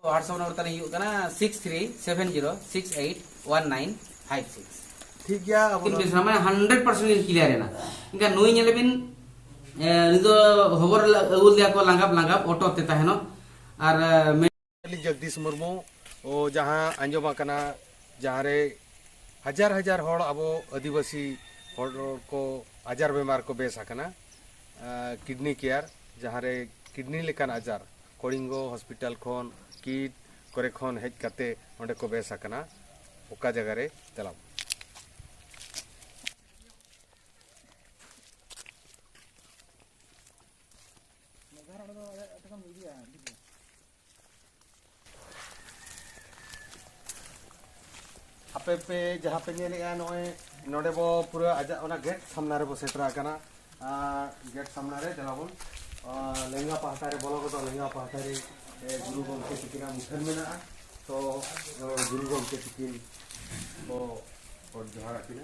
WhatsApp number तानी हुई कना 6370681956 ठीक गया अब किन बेस ना 100% क्लियर है ना इनका नुई नेले बिन निदो खबर अगुल दिया को लांगाप ऑटो ते ताहेनो और जगदीश मुर्मू ओ जहां अंजमा कना जहां रे हजार हजार होड़ अबो आदिवासी होड़ को आजार बेमार को बेस आकना किडनी केयर जहां रे किडनी लेकान आजार कोडिंगो हॉस्पिटल खोन किट करे खोन हेज कते ओंडे को बेस आकना ओका जगह रे चलाओ आपे पे जहाँ पे नेलेगा नोए नोडे बो पूरा आजा ओना गेट सामना रे बो सेटरा कना गेट सामना रे जलाबोन लेंगा पाहता रे बोलो तो लेंगा पाहता रे गुरु गमके तिकिना मुठन मेना तो गुरु गमके तिकिन बो और जोहार आकिना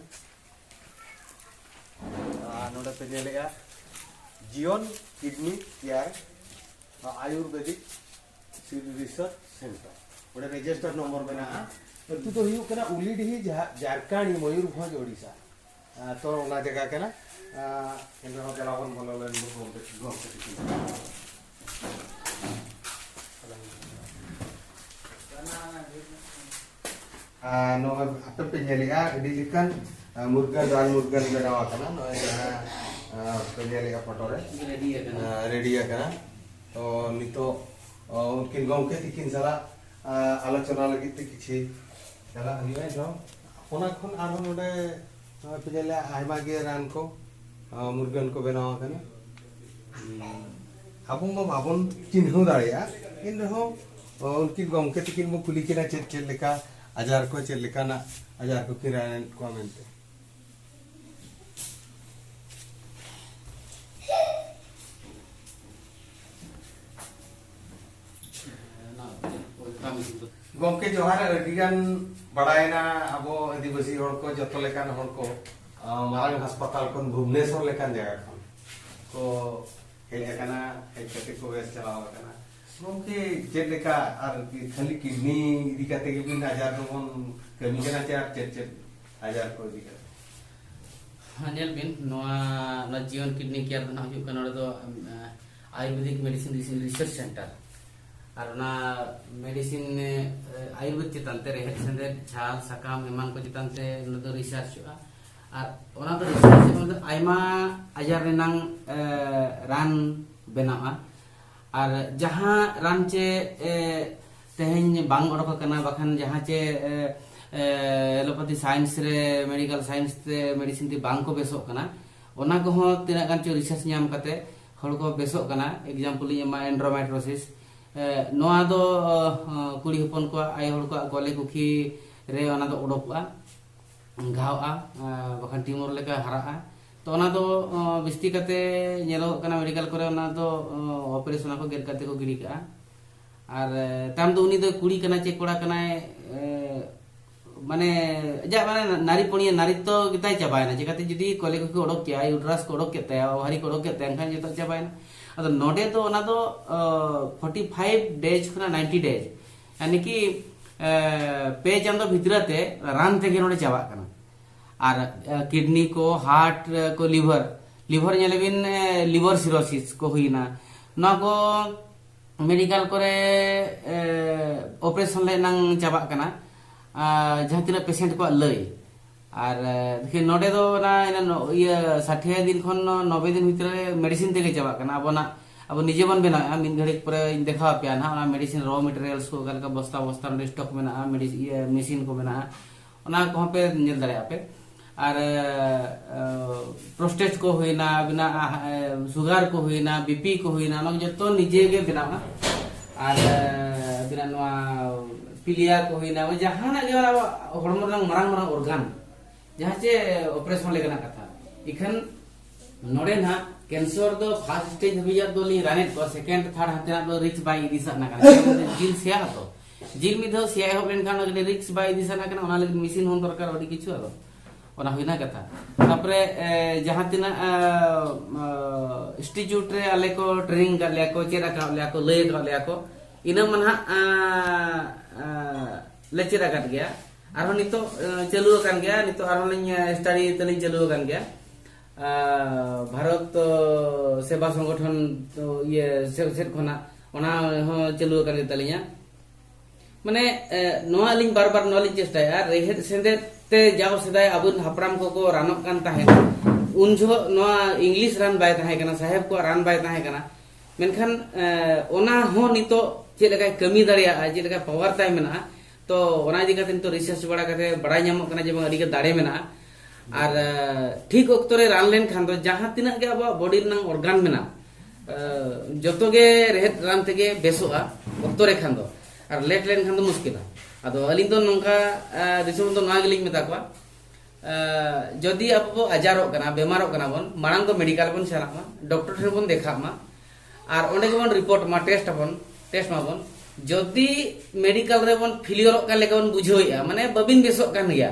नोडे पे नेलेगा Jeevan kidney care Ayurvedic research centre ओडे रजिस्टर नंबर मेना तू तो हुई कना उलीडी ही झारखंड मयूरभंज ओडिशा तो ओना जगह कना केंद्र हो जलावन बोललन नो आपे पे नेलेगा अडी लिकन मुर्गा दाल मुर्गा बनावा कना नो जहां पे नेलेगा फोटो रे रेडी है कना तो नितो उनकिन गमके तिकिन सला आलोचना लगी ते किछि चला हलिया जो ओना खन आरो नोडे पेजेले आइमा गे रान को मुर्गन को बनावा कना आबो मा बाबन चिन्हु दाड़िया इन रहो उनकी गमके तिकिन मो कुली केना चेत लेका आजार को चेत लेका ना आजार को किरान कमेंट गमके जोहार अडिगान बड़ायना अबो आदिवासी होड़ को जतो लेकान होड़ को मारंग अस्पताल कोन भुवनेश्वर लेकान जगह कोन को हेज कना हेज कते को बेस चलाव कना गमके जे लेका आर खाली किडनी दिकाते के बिन आजार कोन कमी कना चार चेत आजार को दिका हनेल बिन नोआ जीवन किडनी केयर बना हुई कना दो आयुर्वेदिक मेडिसिन रिसर्च सेंटर और ना मेडिसिन आयुर्वेद चितानते रेहेद सेंदे झाल सकाम एमान को चितानते नदो रिसर्च और ओना दो रिसर्च मतलब आयमा आजार रेनांग रान बनावा और जहां रान चे तेहेन बांग ओडक कना बखान जहां चे एलोपैथी साइंस रे मेडिकल साइंस ते मेडिसिन ती बांग को बेसो कना ओना को हो तिना गान चे रिसर्च नाम कते हड़ को बेसो कना एग्जांपल एमा एंड्रोमेट्रोसिस नोआ दो कुड़ी हपन को आय हड़ को गले कुखी रे ओना दो उडोकआ घावआ बखान टिमोर लेका हराआ तो ओना दो बिस्ती कते नेलो कना मेडिकल करे ओना दो ऑपरेशन को गेट कते को गिरी का और ताम दो उनी दो कुड़ी कना चे कोड़ा कना माने जा माने नारी पणिया नारी तो गिताय चाबायना जेकाते जदी कले कुखी उडोक के यूट्रस को उडोक केते ओवारी को उडोक केते एनखान जतो चाबायना अदो नोडे तो ओना दो 45 डेज खुना 90 डेज यानी कि पे चांदो भितरते रान तेगे नोडे चाबा कना और किडनी को हार्ट को लिवर नेलेबिन लिवर सिरोसिस को हुईना ना को मेडिकल करे ऑपरेशन ले नंग चाबा कना जहां तिना पेशेंट को लय और देखिए नोडे दो ना ये 60 दिन खन 90 दिन भीतर मेडिसिन तेगे चाबा कना अब निजे बन बेना मिन घड़ी परे देखा पे ना ओना मेडिसिन रॉ मटेरियल्स को गल का बस्ता बस्ता में स्टॉक में ना मेडिसिन ये मशीन को में ना ओना को पे नेल दारे आपे और प्रोस्टेट को होइना बिना शुगर को होइना बीपी को होइना ना जतो निजे के बिना और बिना नोआ पिलिया को होइना जहां ना गेला हड़मो रंग मरंग ऑर्गन जहां से ऑपरेशन लेकना कथा इखन नोडे ना कैंसर दो फर्स्ट स्टेज हबिया दो ली रानेट को सेकंड थर्ड हते ना दो रिक्स बाय दिसा ना कना जिल सिया तो जिल मि दो सिया हो लेन खान के रिक्स बाय दिसा ना कना ओना लगे मशीन होन दरकार ओडी किछु आरो ओना होइना कथा तापरे जहां तिना इंस्टीट्यूट रे आले को ट्रेनिंग कर ले को चेरा का ले को ले ina mana lecet akan gaya arhon nito चालू akan gaya nito arhon linya study teling चालू akan gaya भारत सेवा संगठन तो ये सेट खना ओना हो चालू akan तलिया माने नोआ लिंग बार बार नोआ लिंग चेष्टाया रेहेद सेंदे ते जाओ सदाय अबुन हापराम को रानक कान ताहे उन जो नोआ इंग्लिश रान बाय ताहे कना साहेब को रान बाय ताहे कना मेनखान ओना हो नितो चेद लगा कमी दाड़िया चेद लगा पावर ताई मेना तो ओना इदी काते तो रिसर्च बड़ा काते बड़ा ᱧᱟᱢᱚᱜ ᱠᱟᱱᱟ ᱡᱮ ᱵᱟᱝ ᱟᱹᱰᱤ ᱜᱮ ᱫᱟᱲᱮ ᱢᱮᱱᱟᱜᱼᱟ ᱟᱨ ᱴᱷᱤᱠ ᱚᱠᱛᱚ ᱨᱮ ᱨᱟᱱ ᱞᱮᱱ ᱠᱷᱟᱱ ᱫᱚ ᱡᱟᱦᱟᱸ ᱛᱤᱱᱟᱹᱜ ᱜᱮ ᱟᱵᱚ ᱵᱚᱰᱤ ᱨᱮᱱᱟᱜ ᱚᱨᱜᱟᱱ ᱢᱮᱱᱟᱜᱼᱟ ᱡᱚᱛᱚ ᱜᱮ ᱨᱮᱦᱮᱫ ᱨᱟᱱ ᱛᱮᱜᱮ ᱵᱮᱥᱚᱜᱼᱟ ᱚᱠᱛᱚ ᱨᱮ ᱠᱷᱟᱱ ᱫᱚ ᱟᱨ ᱞᱮᱴ ᱞᱮᱱ ᱠᱷᱟᱱ ᱫᱚ ᱢᱩᱥᱠᱤᱞᱟ ᱟᱫᱚ ᱟᱹᱞᱤᱧ ᱫᱚ ᱱᱚᱝᱠᱟ ᱫᱤᱥᱚᱢ ᱫᱚ ᱱᱚᱣᱟ ᱜᱮᱞᱤᱧ ᱢᱮᱛᱟ ᱠᱚᱣᱟ যদি আবো বো আজারক কানা বেমারক কানা বন মারাং তো মেডিকেল বন সেরাক মা ডক্টর ঠেন বন দেখাক মা আর অনেক বন রিপোর্ট মা টেস্ট মা বন যদি মেডিকেল রে বন ফিলিয়রক কান লেকা বন বুঝাইয়া মানে বাবিন বেসক কান গিয়া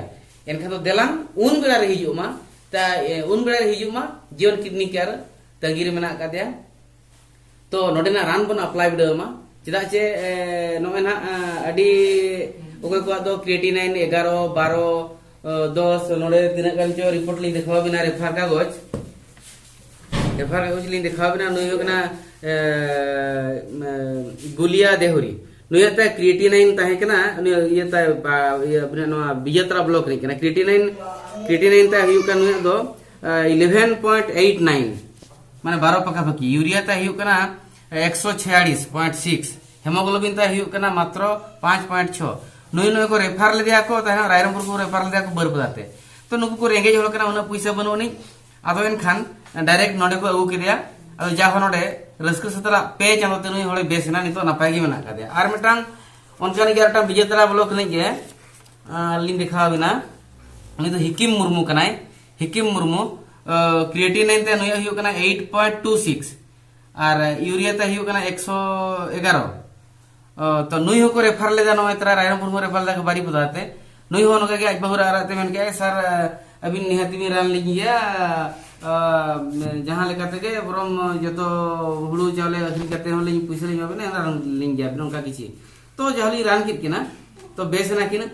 এনখান তো দেলাং উন বেলা রে হিজু মা তা উন বেলা রে হিজু মা জীবন কিডনি কেয়ার তঙ্গির মেনা কাদিয়া তো নডেনা রান বন अप्लाई বিডো মা চিদা চে নমেনা আডি ওকে কোয়া দো ক্রিয়েটিনাইন 11 12 10 नोड़े तीना गान चो रिपोर्ट लिंग देखा बिना रेफर कागज लिंग देखा बिना नुय होकना गुलिया देहुरी नुय ता क्रिएटिनाइन ताहे कना ये ता ये बिना नो बिजत्रा ब्लॉक रे कना क्रिएटिनाइन ता हुयु कना नुय दो 11.89 माने 12 पका पकी यूरिया ता हुयु कना 146.6 हेमोग्लोबिन ता हुयु कना मात्र 5.6 नुई नुई को रेफर ले दिया को ताहे रायरमपुर को रेफर ले दिया को बर बदाते तो नुकु को रेंगे होल कना उना पैसा बनोनी आदो एन खान डायरेक्ट नोडे को अगु किदिया आदो जा हो नोडे रस्क सतरा पे चांदो ते नुई होले बेसना नितो नापाय गे मेना कादे आर मिटांग ओनकानी गेरटा बिजेतरा ब्लॉक ने जे लिंग देखा बिना उनी तो हिकिम मुर्मू कनाय हिकिम मुर्मू क्रिएटिनाइन ते नुई हियो कना 8.26 आर यूरिया ते हियो कना 111 तो नुई हो को रेफर ले जानो इतरा रायरमपुर को रेफर लगा बारी बताते नुई हो नका के आज बहुरा आराते मन के सर अभी निहति में रान लिगिया जहां लेकाते के बरम जतो हुड़ू चावले अखरी करते हो लिंग पैसा लिंग बने रान लिंग गया उनका किछि तो जहली रान कित किना तो बेस ना किना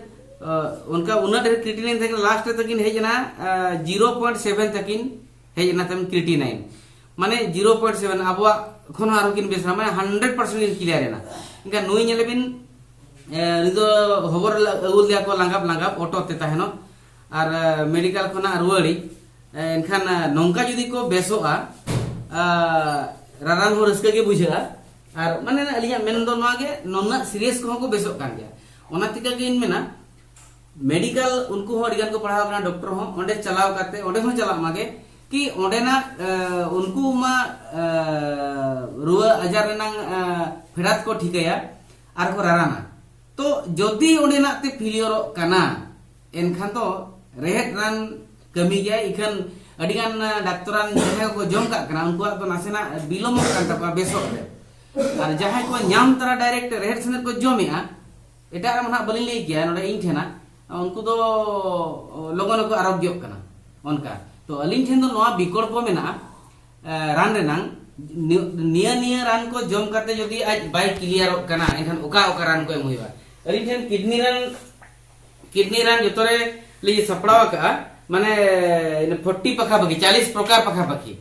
उनका उना ढेर क्रिएटिनाइन थे लास्ट तकिन हेजना 0.7 तकिन हेजना तम क्रिएटिनाइन माने 0.7 अबवा खन आरो किन बेस माने 100% इन क्लियर है ना इनका नुई नेलेबिन निदो खबर अगुल दिया को लांगाप ऑटो ते ताहेनो आर मेडिकल खना रुवाड़ी एनखान नोंका जदी को बेसोआ रारान हो रस्का के बुझा आर माने अलिया मेन दो नवा के नोना सीरियस को बेसो कान गया ओना तिका के इन मेना मेडिकल उनको हो अडिगान को पढ़ाव ना डॉक्टर हो ओंडे चलाव करते ओंडे हो चलाव मागे कि ओंडे ना उनको मा रुआ अजार रनंग फेरात को ठिकया आर को राराना तो जदी ओंडे ना ते फिलियरो काना एनखान तो रेहेट रान कमी गया इखन अडिगान डाक्टरान जहां को जम का कना उनको तो नासेना बिलोम कान तका बेसो आर जहां को न्याम तरा डायरेक्ट रेहेट सने को जमेआ एटा मना बलि ले गया नोडे इन ठेना उनको तो लोगन को आरोग्य कना उनका तो अलिन ठेन तो नवा विकल्प मेना रान रेनांग निया रान को जम करते जदी आज बाय क्लियर कना एखान ओका रान को एम हुइबा अलिन ठेन किडनी रान जतरे ले सपड़ावा का माने 40 पखा पखी 40 प्रकार पखा पखी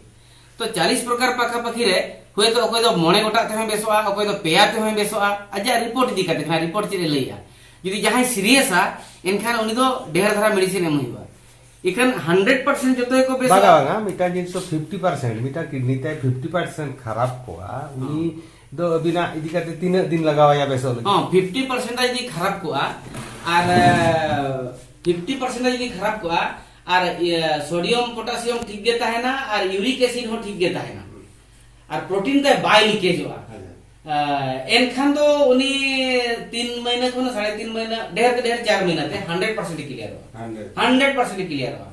तो 40 प्रकार पखा पखी रे हुए तो ओकोय दो मोणे गोटा ते बेसोआ ओकोय दो पेया ते बेसोआ आजा रिपोर्ट दी काते खा रिपोर्ट चिरे लइया यदि जहां सीरियस आ एनखान उनी दो ढेर धारा मेडिसिन एम हुइबा इखन 100% जतो को बेसोआ बागा मिटा जिन तो 50% मिटा किडनी ते 50% खराब कोआ उनी दो बिना इदी काते 3 दिन लगावाया बेसो हां 50% यदि खराब कोआ आर 50% यदि खराब कोआ आर सोडियम पोटेशियम ठीक गे ताहेना आर यूरिक एसिड हो ठीक गे ताहेना आर प्रोटीन ते बाय लीकेज होआ एनखान तो उनी 3 महीना को 3.5 महीना ढेर 4 महीना ते 100% क्लियर हो 100% क्लियर हो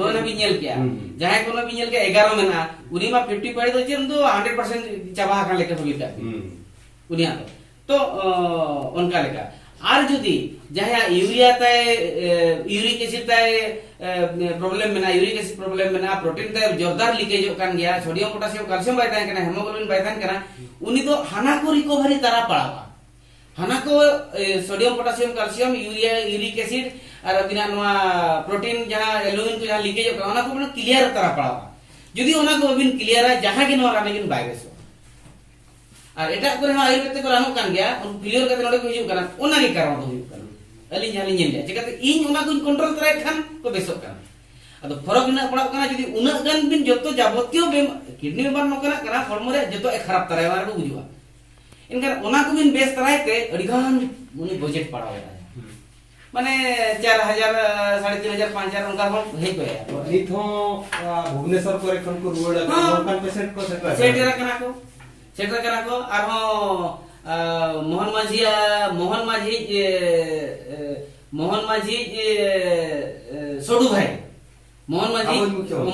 नोने भी नेल किया जहां कोनो भी नेल के 11 महीना उनी मा 50 पड़े तो जेम तो 100% चाबा का लेके होइता उनिया तो उनका लेका और जुदी जहाँ यूरिया ताय यूरिक एसिड ताय प्रॉब्लम में यूरिक एसिड प्रॉब्लम में प्रोटीन ताय जोरदार लीकेज कान गया सोडियम पोटेशियम कैल्शियम बाय ताय कना हेमोग्लोबिन बाय ताय कना उनी तो हाना को रिकवरी तारा पड़ावा हाना को sodium potassium calcium urea uric acid और बिना नोआ प्रोटीन जहाँ एल्यूमिन को जहाँ लीकेज काना को क्लियर तारा पड़ावा जुदी ओना को बिन क्लियर है जहाँ के नोआ राने बिन बाय बेसो और एटा को आयुर्वेद को रानो कान गया उन क्लियर करते नोडे को हिजु काना ओना के कारण तो हिजु काना अली जाली नेल चिकाते इन ओना को कंट्रोल करे खान को बेसो काना अदो फरक ना पड़ा काना जदी उना गन बिन जतो जाबतियो किडनी बेमार नोकना काना हॉर्मो रे जतो ए खराब तरह मार को बुझुआ इनका ओना को बिन बेस तरायते अडिगान उनी बजट पड़ावे माने 4000 3500 5000 उनका हम हे को है नित हो भुवनेश्वर को रेखन को रुवाड़ा लोकल पेशेंट को सेटरा कना को और मोहन माझी सोडू भाई मोहन माझी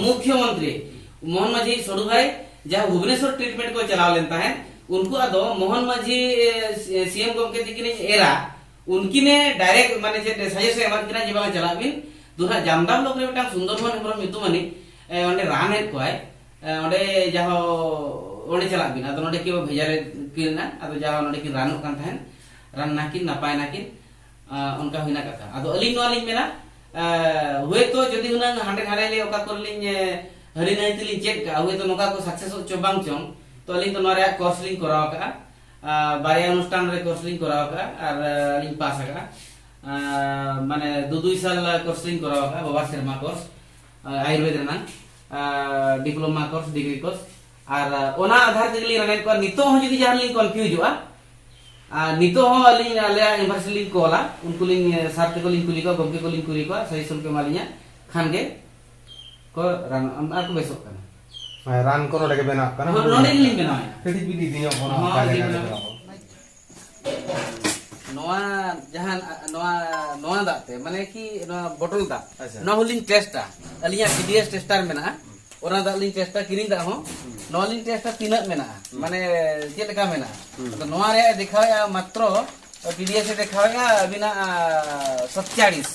मुख्यमंत्री मोहन माझी सोडू भाई जहाँ भुवनेश्वर ट्रीटमेंट को चला लेता है उनको अदो मोहन माझी सीएम गमके दिकिनी एरा उनकी ने डायरेक्ट माने जे सजेस्ट एमन किना जे बांगा चला बिन दुना जामदाम लोग रे बेटा सुंदरबन हेमरम मितुमनी ओंडे राने को है ओंडे जहाँ ओंडे चला बिन अदो ओंडे के भेजारे किना अदो जहाँ ओंडे की रानो कान थान रान नाकिन नापाय नाकिन उनका हुइना कथा अदो अली नो अली मेना हुए तो जदी हुना हांडे हांडे ले ओका करलिन हरि नाइतली चेक का हुए तो नोका को सक्सेस चो बांग चोंग तो अली तो नोरे कोर्सलिंग कराव का बारे अनुष्ठान रे कोर्सलिंग कराव का और अली पास का माने 2 साल कोर्सलिंग कराव का बाबा शर्मा कोर्स आयुर्वेद ना डिप्लोमा कोर्स डिग्री कोर्स और ओना आधार तेली रने को नितो हो जदी जान लिंग कंफ्यूज हुआ नितो हो अली आले यूनिवर्सिटी कोला उनको लिंग साथ को लिंग कुली को गमके को लिंग कुली को सही सुन के मालिया खान के को रान आ को बेसो करना रान को नोडे के बेना करना नोडे लिंग बेना है कटी बिदी दिनो कोना नोआ जहां नोआ दाते माने कि बोतल दा नो लिंग टेस्टा अलिया पीडीएस टेस्टर मेना ओना दा लिंग टेस्टा किरिन दा हो नो लिंग टेस्टा तीना मेना माने जे लेका मेना तो नोआ रे दिखाया मात्र पीडीएस दिखाया बिना 47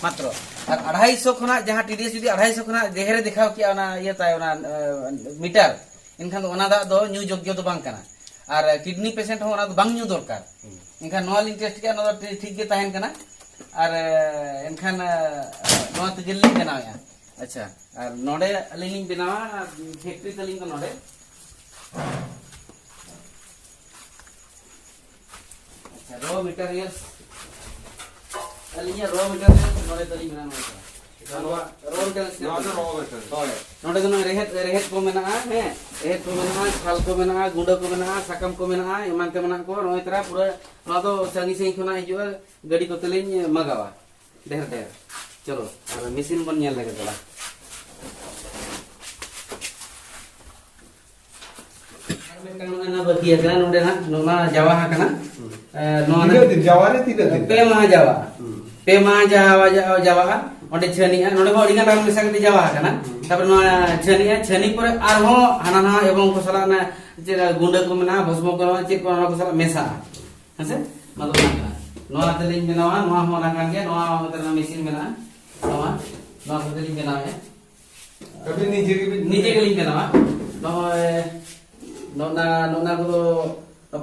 मात्र और 250 खना जहां टीडीएस जदी 250 खना देहरे दिखाओ कि ओना ये ताय ओना मीटर इनखान तो ओना दा दो न्यू योग्य तो बांग कना और किडनी पेशेंट हो ओना तो बांग न्यू दरकार इनखान नो लिंग टेस्ट के ओना ठीक के ताहेन कना और इनखान नो तो जल्दी बनाया अच्छा और नोडे लिंग बनावा फैक्ट्री तलिंग को नोडे अच्छा रॉ मटेरियल्स अलिया रॉ मटेरियल्स नोडे तलिंग बनावा रॉ मटेरियल्स नोडे तो रेहेत को मेना है रेहेत को मेना खाल को मेना गुंडा को मेना साकम को मेना एमान ते मेना को नोय तरा पूरा नो तो संगी से खना हिजुआ गाड़ी को तलिंग मगावा ढेर चलो और मशीन बन नेल लगे चला ना बकिया कना नोडे ना नोना जावा कना नोना दिन जावा रे तीन दिन पे मा जावा ओंडे छनिया नोडे हो अडिगा राम मिसा के जावा कना तब नोना छनी पर आर हो हाना एवं को सला ना जे गुंडा को मना भस्म को जे को ना को सला मेसा हसे मतलब ना नोना तलिंग बनावा नोआ हो ना कान के नोआ मतलब मशीन बना नोआ को तलिंग बनावे कभी नीचे के लिंग बनावा नोना को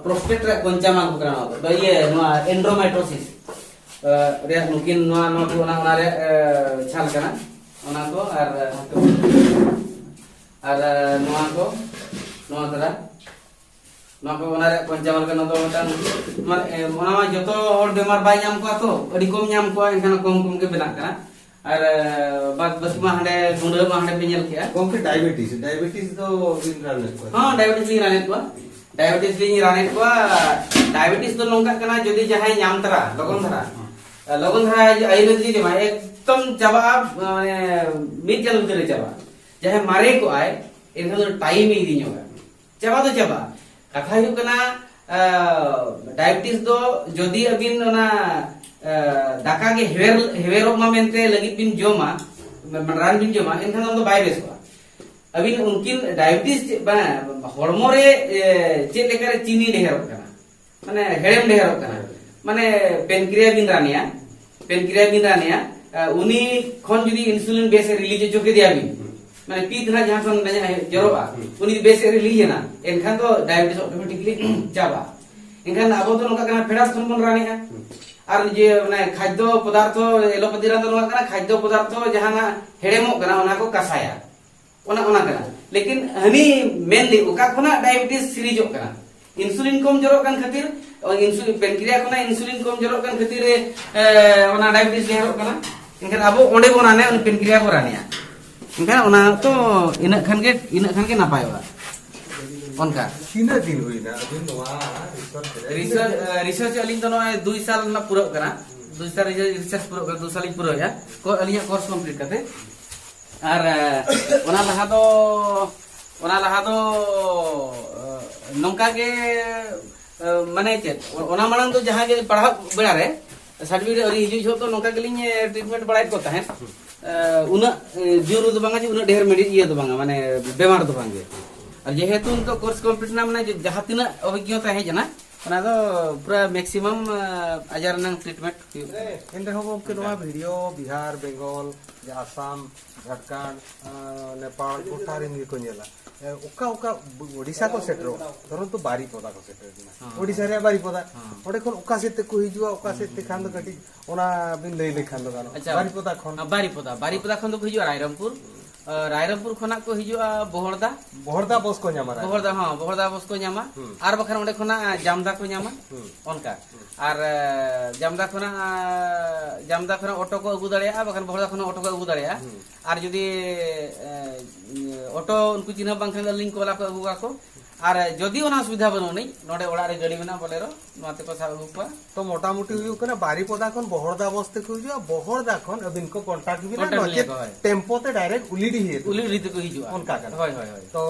प्रोस्टेट रे पंचामा को कराना तो ये नोआ एंड्रोमेट्रोसिस रे नुकिन नोआ को ना रे छाल कना ओना को और नोआ तरा नोआ को ओना रे पंचामा के न तो माने ओना मा जतो और बेमार बाय नाम को तो अडी कम नाम को एनखान कम के बेना कना और बात बस मा हंडे गुंडा मा हंडे पेनल किया कम के डायबिटीज तो दिन राने को हां डायबिटीज तो नोंका कना जदी जहाय नाम तरा लगन धरा आयुर्वेद जी देमा एकदम चाबा माने मिट जल उतरे चाबा जहाय मारे को आए इनका तो टाइम ही दिनो चाबा तो चाबा कथा हु कना डायबिटीज दो जदी अबिन ना दाका के हेवेरो मा मेनते लगी बिन जोमा रान बिन जोमा इनखान तो बाय बेसवा अबिन उनकिन डायबिटीज हॉर्मो रे चे लेकर चीनी ढेर कना माने हेड़म ढेर कना माने पेनक्रिया बिन रानिया उनी खन जुदी इंसुलिन बेस रिलीज जो के दिया बिन माने पीत ना जहां खन जरोबा उनी बेस रिलीज ना एनखान तो डायबिटीज ऑटोमेटिकली जाबा एनखान अब तो नोका कना फेडास खन बन रानिया और जे माने खाद्य पदार्थ एलोपैथी रान नोका कना खाद्य पदार्थ जहां हेडेमो कना ओना को कसाया ओना कना लेकिन हनी मेनली ओका खना डायबिटीज सीरीज कना इंसुलिन कम जरो kan खातिर और इंसुलिन पेनक्रिया खना इंसुलिन कम जरो kan खातिर ओना डायबिटीज लेहरो कना इनखान अब ओंडे बनाने उन पेनक्रिया को रानिया इनखान ओना तो इन खान के नापायवा उनका किना दिन हुईना अभी नोआ रिसर्च अलिंग तो नोआ 2 साल ना पूरा कना 2 साल रिसर्च पूरा 2 साल पूरा या को अलिया कोर्स कंप्लीट करते और ओना लहा दो नौका के माने चेत ओना मानन तो जहां के पढ़ा बेड़ा रे सर्टिफिकेट और हिजु तो नौका के लिंग ट्रीटमेंट बड़ाई को ताहे उना जोर दो बांगा उना ढेर मेडी ये दो बांगा माने बेमार दो बांगे और जेहेतु उनको कोर्स कंप्लीट ना माने जहां तिना अभिज्ञता है जना ओना दो पूरा मैक्सिमम आजार नंग ट्रीटमेंट इन रहो के नोआ वीडियो बिहार बेंगल आसाम झारखंड नेपाल गोटारिन को नेला ओका ओका ओडिसा को सेटरो धरन तो बारीपदा को सेटर ओडिसा रे बारीपदा ओडे खन ओका सेते को हिजुआ ओका सेते खान दो कटी ओना बिन लई लेखान दो गानो बारीपदा खन तो हिजुआ रायरमपुर खना को हिजुआ बोहरदा बस को न्यामा बोहरदा बस को न्यामा आर बखन ओडे खना जामदा को न्यामा ओनका और जामदा खना ऑटो को अगु दाड़िया बखन बोहरदा खना ऑटो को अगु दाड़िया और जदी ऑटो उनको चिन्ह बांखान लिंक कोला को अगुगा को और जदी ओना सुविधा बनो नहीं नोडे ओड़ा रे गड़ी मेना बोलेरो नोते को साब को तो मोटा मोटी हुई कना बारीपदा खन बोहरदा बसते को हिजुआ बोहरदा खन अबिन को कांटेक्ट भी ना टेम्पो ते डायरेक्ट उलीडी को हिजुआ उनका का होय तो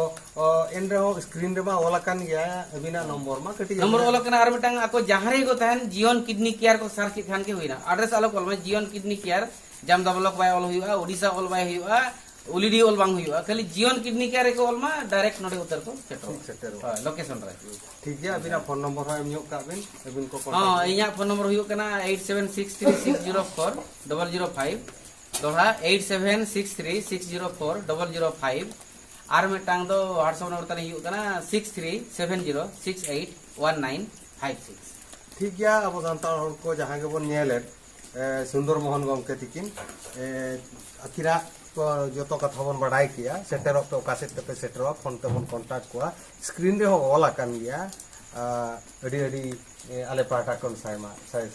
एन रे स्क्रीन रे बा ओला कान गया अबिना नंबर मा कटी नंबर ओला कना आर मिटांग आको जहां रे को तहन जीवन किडनी केयर को सर्च खान के होइना एड्रेस आलो कॉल में जीवन kidney care Jamda block bye all हुआ ओडिसा ऑल बाय हुआ उलीडी ऑल बांग हुआ खाली जीवन किडनी केयर को ऑल मा डायरेक्ट नोडे उतर को सेटर हां लोकेशन रे ठीक है अबिना फोन नंबर है मियो का बिन अबिन को हां इया फोन नंबर हुयो कना 8763604005 दोहा 8763604005 आर मेटांग दो व्हाट्सएप नंबर तने हुयो कना 6370681956 ठीक है अब संतान हर को जहां के बन नेले सुंदर मोहन गमके तिकिन अखिरा तो जो तो कथा बन बढ़ाई किया सेटर पे ओकासे पे सेटर फोन ते बन कांटेक्ट को स्क्रीन रे हो ओला कान गया अडी अडी आले पाटा कोन साइमा साइ